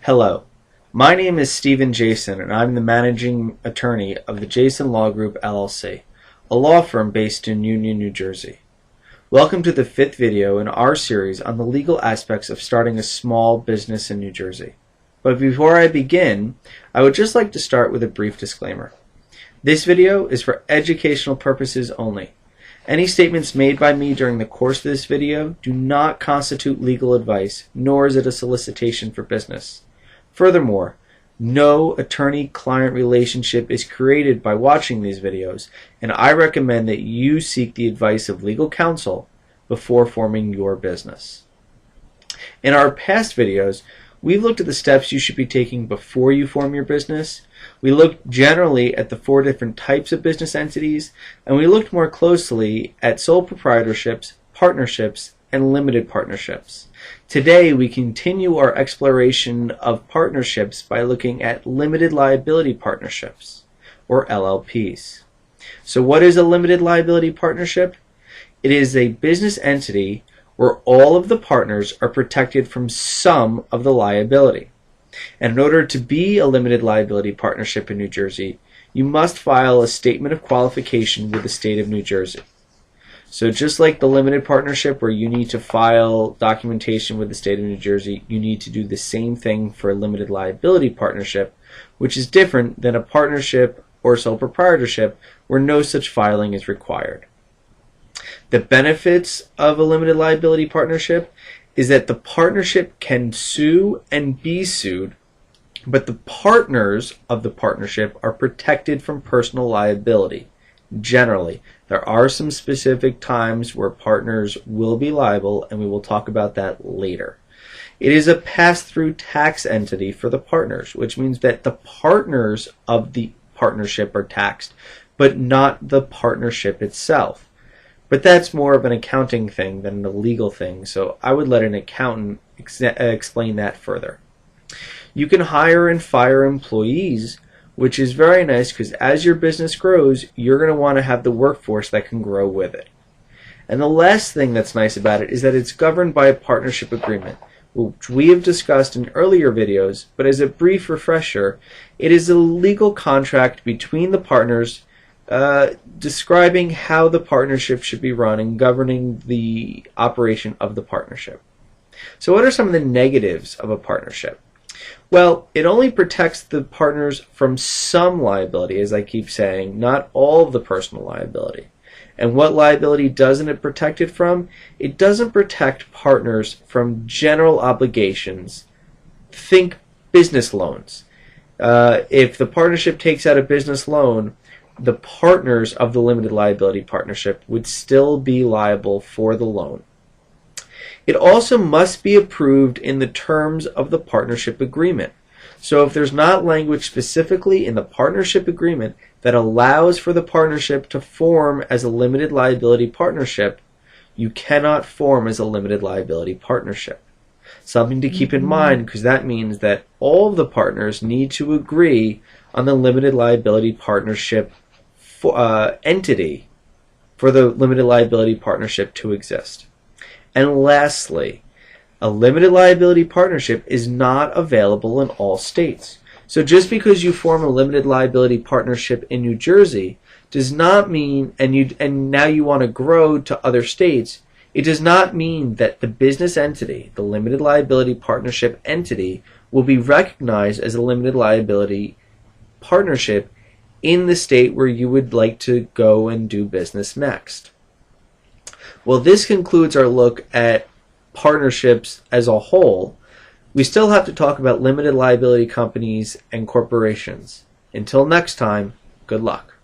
Hello, my name is Stephen Jayson and I'm the managing attorney of the Jayson Law Group LLC, a law firm based in Union, New Jersey. Welcome to the 5th video in our series on the legal aspects of starting a small business in New Jersey. But before I begin, I would just like to start with a brief disclaimer. This video is for educational purposes only. Any statements made by me during the course of this video do not constitute legal advice, nor is it a solicitation for business. Furthermore, no attorney-client relationship is created by watching these videos, and I recommend that you seek the advice of legal counsel before forming your business. In our past videos, we've looked at the steps you should be taking before you form your business. We looked generally at the 4 different types of business entities, and we looked more closely at sole proprietorships, partnerships, and limited partnerships. Today, we continue our exploration of partnerships by looking at limited liability partnerships, or LLPs. So what is a limited liability partnership? It is a business entity where all of the partners are protected from some of the liability. And in order to be a limited liability partnership in New Jersey, you must file a statement of qualification with the state of New Jersey. So just like the limited partnership where you need to file documentation with the state of New Jersey, you need to do the same thing for a limited liability partnership, which is different than a partnership or sole proprietorship where no such filing is required. The benefits of a limited liability partnership is that the partnership can sue and be sued, but the partners of the partnership are protected from personal liability. Generally, there are some specific times where partners will be liable, and we will talk about that later. It is a pass-through tax entity for the partners, which means that the partners of the partnership are taxed, but not the partnership itself. But that's more of an accounting thing than a legal thing, so I would let an accountant explain that further. You can hire and fire employees, which is very nice because as your business grows, you're going to want to have the workforce that can grow with it. And the last thing that's nice about it is that it's governed by a partnership agreement, which we have discussed in earlier videos, but as a brief refresher, it is a legal contract between the partners describing how the partnership should be run and governing the operation of the partnership. So what are some of the negatives of a partnership? Well, it only protects the partners from some liability, as I keep saying, not all of the personal liability. And what liability doesn't it protect it from? It doesn't protect partners from general obligations. Think business loans. If the partnership takes out a business loan, the partners of the limited liability partnership would still be liable for the loan. It also must be approved in the terms of the partnership agreement. So if there's not language specifically in the partnership agreement that allows for the partnership to form as a limited liability partnership, you cannot form as a limited liability partnership. Something to keep in mind, because that means that all of the partners need to agree on the limited liability partnership entity for the limited liability partnership to exist. And lastly, a limited liability partnership is not available in all states. So just because you form a limited liability partnership in New Jersey does not mean, and now you want to grow to other states, it does not mean that the business entity, the limited liability partnership entity, will be recognized as a limited liability partnership in the state where you would like to go and do business next. Well, this concludes our look at partnerships as a whole. We still have to talk about limited liability companies and corporations. Until next time, good luck.